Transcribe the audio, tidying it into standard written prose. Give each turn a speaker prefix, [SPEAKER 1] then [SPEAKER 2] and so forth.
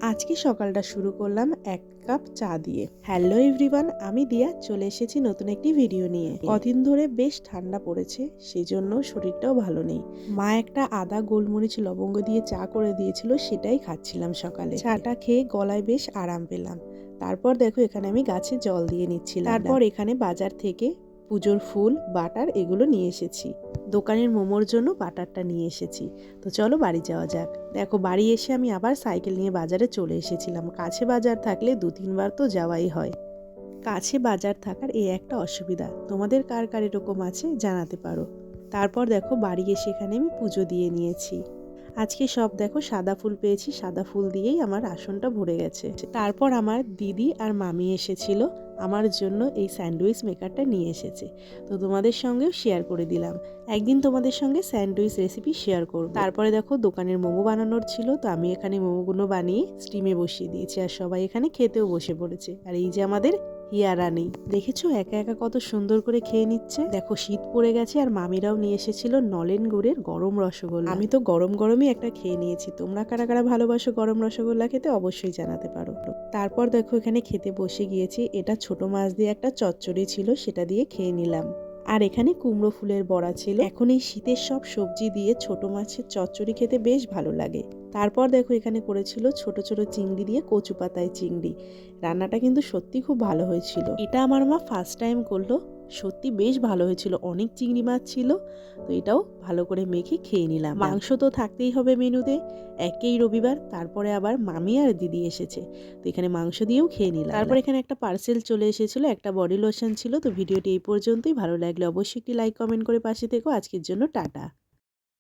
[SPEAKER 1] আজকে সকালটা শুরু করলাম এক কাপ চা দিয়ে। হ্যালো এভরিওয়ান, আমি দিয়া চলে এসেছি নতুন একটি ভিডিও নিয়ে। কদিন ধরে বেশ ঠান্ডা পড়েছে, সেই জন্য শরীরটাও ভালো নেই। মা একটা আদা গোলমরিচ লবঙ্গ দিয়ে চা করে দিয়েছিল, সেটাই খাচ্ছিলাম সকালে। চাটা খেয়ে গলায় বেশ আরাম পেলাম। তারপর দেখো এখানে আমি গাছে জল দিয়ে নিচ্ছিলাম। তারপর এখানে বাজার থেকে পুজোর ফুল বাটার এগুলো নিয়ে এসেছি। দোকানের মোমোর জন্য বাটারটা নিয়ে এসেছি। তো চলো বাড়ি যাওয়া যাক। দেখো বাড়ি এসে আমি আবার সাইকেল নিয়ে বাজারে চলে এসেছিলাম। কাছে বাজার থাকলে 2-3 বার তো যাওয়াই হয়। কাছে বাজার থাকার এই একটা অসুবিধা, তোমাদের কার কার এরকম আছে জানাতে পারো। তারপর দেখো বাড়ি এসে এখানে আমি পুজো দিয়ে নিয়েছি। আজকে সব দেখো সাদা ফুল পেয়েছি, সাদা ফুল দিয়েই আমার আসনটা ভরে গেছে। তারপর আমার দিদি আর মামি এসেছিল, আমার জন্য এই স্যান্ডউইচ মেকারটা নিয়ে এসেছে। তো তোমাদের সঙ্গেও শেয়ার করে দিলাম। একদিন তোমাদের সঙ্গে স্যান্ডউইচ রেসিপি শেয়ার করব। তারপরে দেখো দোকানের মোমো বানানোর ছিল, তো আমি এখানে মোমোগুলো বানিয়ে স্টিমে বসিয়ে দিয়েছি আর সবাই এখানে খেতেও বসে পড়েছে। আর এই যে আমাদের হিয়া রানী, দেখেছো একা একা কত সুন্দর করে খেয়ে নিচ্ছে। দেখো শীত পড়ে গেছে আর মামিরাও নিয়ে এসেছিল নলেন গুড়ের গরম রসগোল্লা। আমি তো গরম গরমই একটা খেয়ে নিয়েছি। তোমরা কারা কারা ভালোবাসো গরম রসগোল্লা খেতে অবশ্যই জানাতে পারো। তারপর দেখো এখানে খেতে বসে গিয়েছি। এটা ছোট মাছ দিয়ে একটা চচ্চড়ি ছিল, সেটা দিয়ে খেয়ে নিলাম। আর এখানে কুমড়ো ফুলের বড়া ছিল। এখন এই শীতের সব সবজি দিয়ে ছোট মাছের চচ্চড়ি খেতে বেশ ভালো লাগে। তারপর দেখো এখানে করেছিল ছোট ছোট চিংড়ি দিয়ে কচু পাতায় চিংড়ি। রান্নাটা কিন্তু সত্যি খুব ভালো হয়েছিল। এটা আমার মা ফার্স্ট টাইম করলো, সত্যি বেশ ভালো হয়েছিল। অনেক চিংড়ি মাছ ছিল, তো এটাও ভালো করে মেখে খেয়ে নিলাম। মাংস তো থাকতেই হবে মেনুতে, একেই রবিবার। তারপরে আবার মামি আর দিদি এসেছে, তো এখানে মাংস দিয়েও খেয়ে নিলাম। তারপর এখানে একটা পার্সেল চলে এসেছিল, একটা বডি লোশন ছিল। তো ভিডিওটি এই পর্যন্তই। ভালো লাগলে অবশ্যই একটি লাইক কমেন্ট করে পাশে থেকো। আজকের জন্য টাটা।